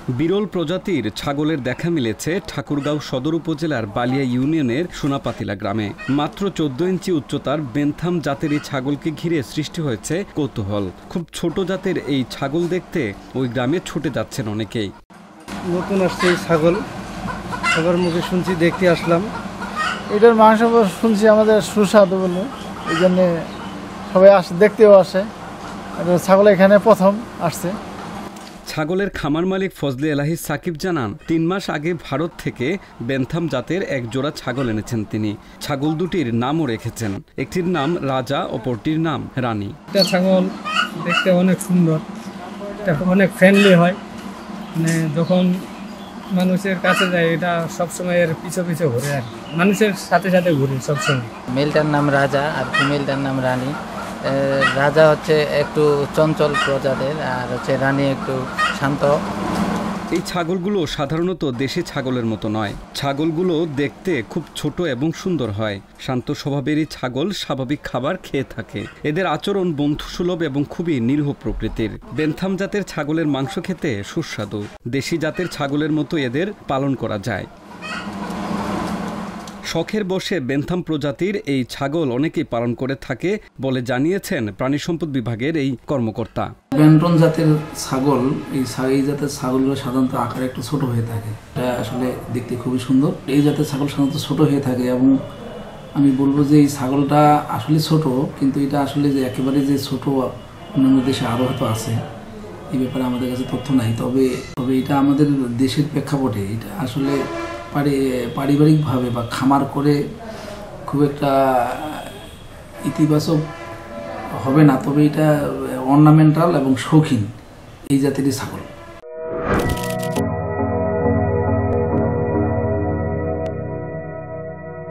বিরল প্রজাতির ছাগলের দেখা মিলেছে ঠাকুরগাঁও সদর উপজেলার বালিয়া ইউনিয়নের সোনাপাতিলা গ্রামে। মাত্র 14 ইঞ্চি উচ্চতার বেন্থাম জাতের এই ছাগলকে ঘিরে সৃষ্টি হয়েছে কৌতূহল। খুব ছোট জাতের এই ছাগল দেখতে ওই গ্রামে ছুটে যাচ্ছেন অনেকেই। নতুন আসছে এই ছাগল, সবার মুখে শুনছি, দেখতে আসলাম। এটার মাংস শুনছি আমাদের সুস্বাদু বলে, এই জন্যে সবাই দেখতেও আসে। ছাগল এখানে প্রথম আসছে। ছাগলের খামার মালিক ফজলে এলাহি সাকিব জানান, 3 মাস আগে ভারত থেকে বেন্থাম জাতের এক জোড়া ছাগল এনেছেন তিনি। ছাগল দুটির নামও রেখেছেন, একটির নাম রাজা, অপরটির নাম রানী। এটা ছাগল দেখতে অনেক সুন্দর, এটা অনেক ফ্রেন্ডলি হয়, মানে যখন মানুষের কাছে যায় এটা সবসময় এর পিছু পিছু ঘুরে, আর মানুষের সাথে সাথে ঘুরে সবসময়। মেলটার নাম রাজা আর ফিমেলটার নাম রানী। রাজা হচ্ছে একটু চঞ্চল প্রজাতির, আর হচ্ছে রানী একটু শান্ত। এই ছাগলগুলো সাধারণত দেশি ছাগলের মতো নয়। ছাগলগুলো দেখতে খুব ছোট এবং সুন্দর হয়। শান্ত স্বভাবেরই ছাগল স্বাভাবিক খাবার খেয়ে থাকে। এদের আচরণ বন্ধুসুলভ এবং খুবই নিরীহ প্রকৃতির। বেন্থাম জাতের ছাগলের মাংস খেতে সুস্বাদু। দেশি জাতের ছাগলের মতো এদের পালন করা যায়। শখের বশে বেন্থাম প্রজাতির এই ছাগল অনেকেই পালন করে থাকে বলে জানিয়েছেন প্রাণী সম্পদ বিভাগের এই কর্মকর্তা। বেন্টন জাতের ছাগল, এই জাতের ছাগলগুলো সাধারণত আকারে একটু ছোট হয়ে থাকে। এটা আসলে দেখতে খুবই সুন্দর। এই জাতের ছাগল সাধারণত ছোট হয়ে থাকে এবং আমি বলবো যে এই ছাগলটা আসলে ছোট, কিন্তু এটা আসলে যে একেবারে যে ছোট অন্যান্য দেশে আরও হয়তো আছে, এই ব্যাপারে আমাদের কাছে তথ্য নাই। তবে এটা আমাদের দেশের প্রেক্ষাপটে এটা আসলে পারিবারিকভাবে বা খামার করে খুব একটা ইতিবাচক হবে না। তবে এটা অর্নামেন্টাল এবং শৌখিন এই জাতেরই ছাগল।